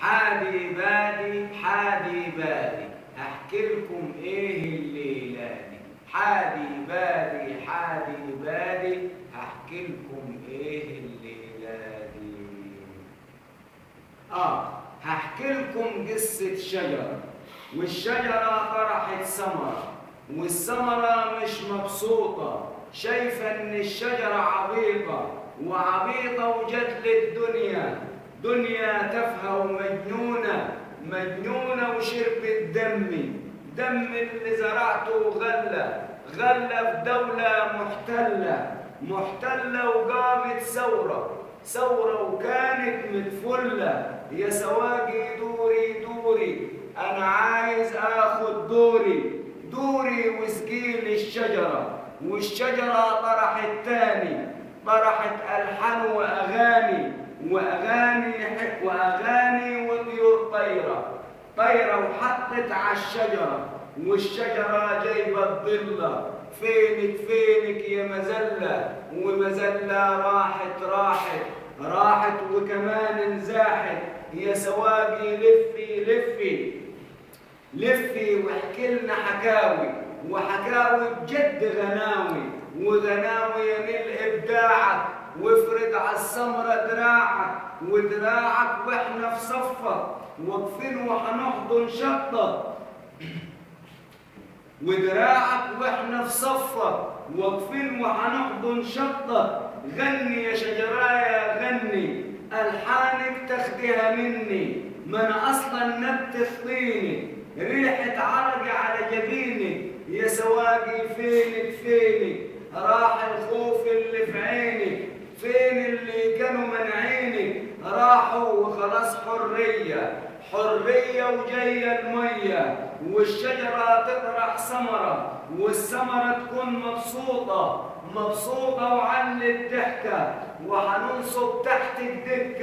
حادي بادي حادي بادي، هحكي لكم ايه الليلة دي. حادي بادي حادي بادي، هحكي لكم ايه الليلة دي. هحكي لكم قصة شجرة، والشجرة طرحت ثمرة، والثمرة مش مبسوطة، شايفة إن الشجرة عبيطة وعبيطة وجت للدنيا، دنيا تافهة ومجنونة، مجنونة وشربت دمي، دم اللي زرعته غلة، غلة في دولة محتلة، محتلة وقامت ثورة، ثورة وكانت متفلة. يا سواقي دوري دوري، أنا عايز آخد دوري، دوري وسقيل الشجرة. والشجرة طرحت تاني، طرحت ألحان وأغاني، وأغاني وطيور طايرة، طايرة وحطت على الشجرة، والشجرة جايبة الضلة. فينك يا مزلة، ومزلة راحت وكمان انزاحت. يا سواقي لفي واحكي لنا حكاوي، وحكاوي بجد غناوي، وغناوي من ابداعك، وافرد على السمرة دراعك، ودراعك واحنا في صفك واقفين وحنحضن شطك، ودراعك واحنا في صفك واقفين وحنحضن شطك. غني يا شجرايا غني، ألحانك تاخديها مني، ما أنا أصلا نبت طيني، ريحة عرقي على جبيني. يا سواقي فينك راح الخوف اللي في عيني، فين اللي كانوا منعينك، راحوا وخلاص حرية وجاية المية، والشجرة تطرح ثمرة، والثمرة تكون مبسوطة وعن الضحكة، وحننصب تحتك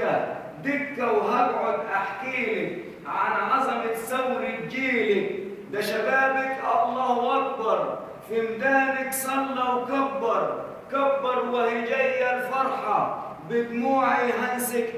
دكة وهقعد أحكيلك عن عظمة ثورة جيلك. ده شبابك الله أكبر، في ميدانك صلى وكبر، وهي جاية الفرحة، بدموعي هنسك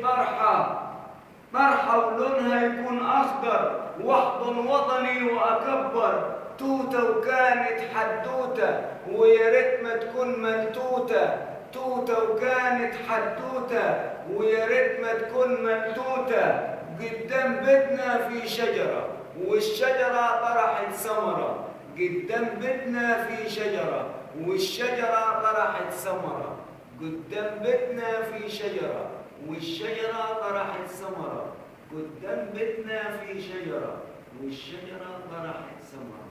طرحة ولونها يكون أخضر، واحضن وطني وأكبر. توتة وكانت حدوتة، ويا ريت ما تكون ملتوتة، توتة وكانت حدوتة، ويا ريت ما تكون ملتوتة. قدام بيتنا في شجرة، والشجرة طرحت ثمرة، قدام بيتنا في شجرة، والشجرة طرحت ثمرة، قدام بيتنا في شجرة، والشجرة طرحت ثمرة، قدام بيتنا في شجرة، والشجرة طرحت ثمرة.